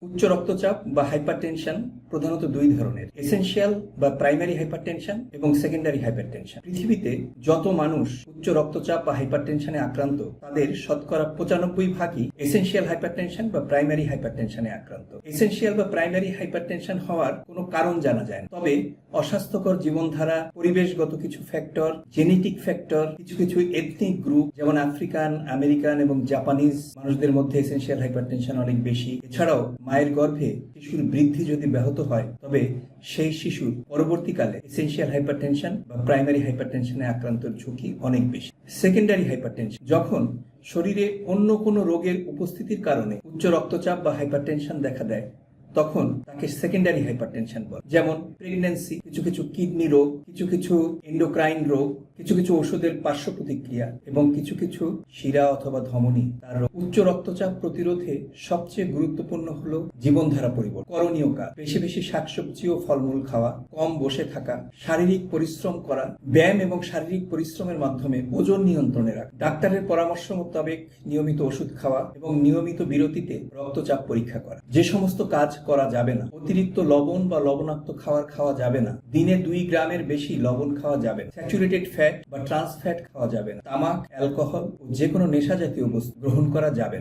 উচ্চ রক্তচাপ বা হাইপারটেনশন প্রধানত দুই ধরনের, এসেনশিয়াল বা প্রাইমারি হাইপারটেনশন এবং সেকেন্ডারি হাইপারটেনশন। পৃথিবীতে যত মানুষ উচ্চ রক্তচাপ বা হাইপারটেনশনে আক্রান্ত তাদের শতকরা 95% এসেনশিয়াল হাইপারটেনশন বা প্রাইমারি হাইপারটেনশনে আক্রান্ত। এসেনশিয়াল বা প্রাইমারি হাইপারটেনশন হওয়ার কোনো কারণ জানা যায় না, তবে অস্বাস্থ্যকর জীবনধারা, পরিবেশগত কিছু ফ্যাক্টর, জেনেটিক ফ্যাক্টর, কিছু কিছু এথনিক গ্রুপ যেমন আফ্রিকান, আমেরিকান এবং জাপানিজ মানুষদের মধ্যে এসেনশিয়াল হাইপারটেনশন অনেক বেশি। এছাড়াও মায়ের গর্ভে শিশুর বৃদ্ধি যদি ব্যাহত হয় তবে সেই শিশুর পরবর্তীকালে এসেনশিয়াল হাইপারটেনশন বা প্রাইমারি হাইপারটেনশনে আক্রান্তের ঝুঁকি অনেক বেশি। সেকেন্ডারি হাইপারটেনশন যখন শরীরে অন্য কোনো রোগের উপস্থিতির কারণে উচ্চ রক্তচাপ বা হাইপারটেনশন দেখা দেয় তখন তাকে সেকেন্ডারি হাইপারটেনশন বলে। যেমন প্রেগন্যান্সি, কিছু কিছু কিডনি রোগ, কিছু কিছু এন্ডোক্রাইন রোগ, কিছু কিছু ওষুধের পার্শ্ব প্রতিক্রিয়া এবং কিছু কিছু শিরা অথবা ধমনী তার রোগ। উচ্চ রক্তচাপ প্রতিরোধে সবচেয়ে গুরুত্বপূর্ণ হলো জীবনধারা পরিবর্তন। করণীয় কাজ: বেশি বেশি শাকসবজি ও ফলমূল খাওয়া, কম বসে থাকা, শারীরিক পরিশ্রম করা, ব্যায়াম এবং শারীরিক পরিশ্রমের মাধ্যমে ওজন নিয়ন্ত্রণে রাখা, ডাক্তারের পরামর্শ মোতাবেক নিয়মিত ওষুধ খাওয়া এবং নিয়মিত বিরতিতে রক্তচাপ পরীক্ষা করা। যে সমস্ত কাজ করা যাবে না: অতিরিক্ত লবণ বা লবণাক্ত খাবার খাওয়া যাবে না, দিনে 2 গ্রামের বেশি লবণ খাওয়া যাবে না, স্যাচুরেটেড ফ্যাট বা ট্রান্স ফ্যাট খাওয়া যাবে না, তামাক, অ্যালকোহল ও যে কোনো নেশা জাতীয় বস্তু গ্রহণ করা যাবে না।